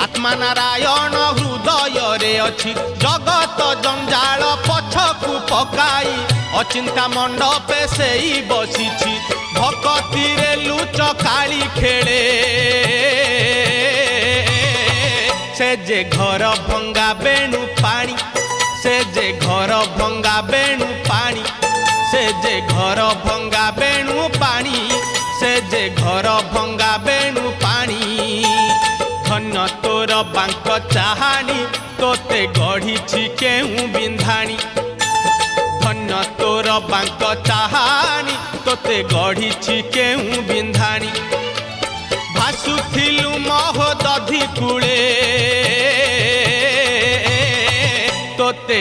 आत्मा नारायण हृदय रे अच्छी जगत जंजाल पछकु पकाई अचिंता मंडपे से बसी भक्ति रे लुच काली खेले से जे घर भंगा बेणु पानी से जे घर भंगा बेणु पानी से जे घर भंगा बेणु पानी से जे घर भंगा बेणु पानी धन्य तोर बांक चाहानी तोते गढ़ी केहू बिंधाणी धन्य तोर बांक चाहानी तोते गढ़ी केहू बिंधाणी भासुथिलु महोदधि कूले तोते